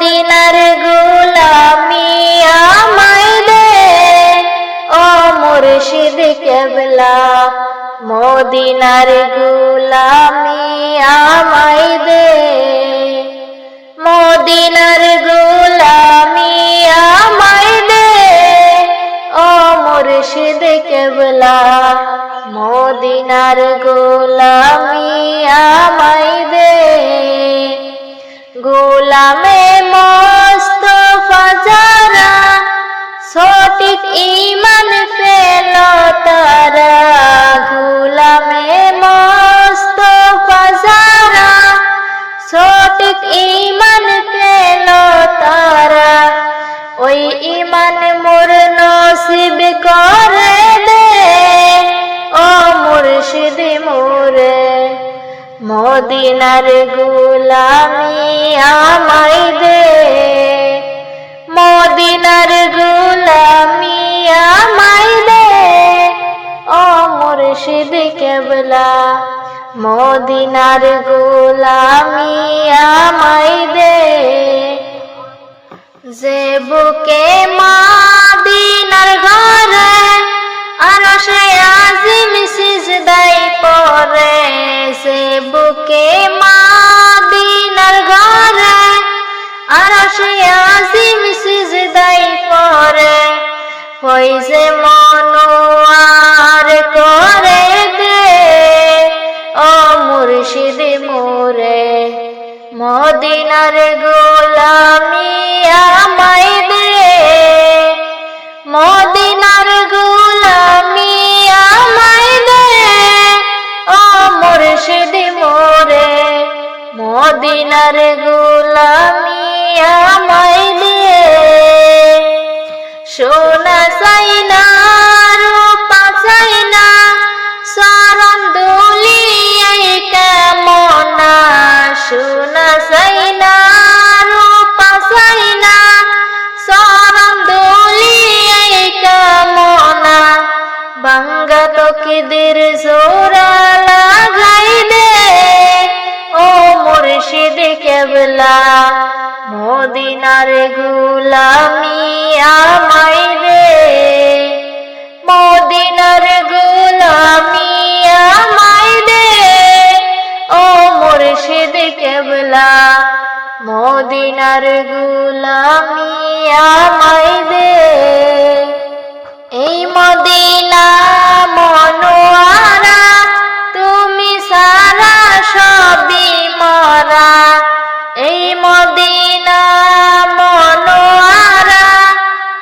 মদিনার গোলামি আমায় দে ও মুর্শিদ কেবলা মদিনার গোলামি আমায় দে মদিনার গোলামি আমায় দে ও মুর্শিদ কেবলা মদিনার গোলামি আমায় দে গোলামে মুস্তাফা যারা সঠিক ঈমান পেল তারা গোলামে মুস্তাফা যারা সঠিক ঈমান পেল তারা ওই ঈমান মোর নসিব করে দে ও মুর্শিদ মোরে মদিনার গোলামি আমায় দে মদিনার গোলামি আমায় দে ও মুর্শিদ কেবলা মদিনার গোলামি আমায় দে যে বুকে মদিনার ঘরে আরশে আজিম সিজদায় পড়ে সে বুকে মদিনার ঘরে আরশে আজিম সিজদায় পড়ে হইছে মনোয়ার করে দে ও মুর্শিদ মোরে মদিনার গোলামি আমায় দে মদিনার গোলামি আমায় দে ও মুর্শিদ মোরে মদিনার গোলামি আমায় দে সোনা চাই না রূপা চাই না চরণ দুলিয়াই কামনা সোনা চাই না রূপা চাই না চরণ দুলিয়াই কামনা বাঙ্গা তকিদের জোড়া লাগাই দে ও মুর্শিদ কেবলা মদিনার গোলামি আমায় দে মদিনার গোলামি আমায় দে ও মুর্শিদ কেবলা মদিনার গোলামি আমায় দে এই মদিনা মনোয়ারা তুমি সারা সবই মরা এই মদিনা মনোয়ারা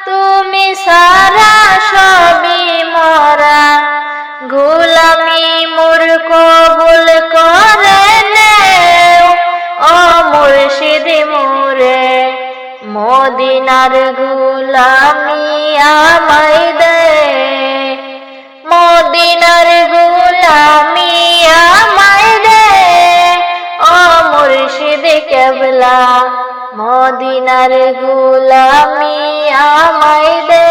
তুমি সারা সবই মরা গোলামি মোর কবুল করে নেও ও মুর্শিদ মোরে মদিনার গোলামি আমায় দে মদিনার গোলামি আমায় দে ও মুর্শিদ কেবলা মদিনার গোলামি আমায় দে।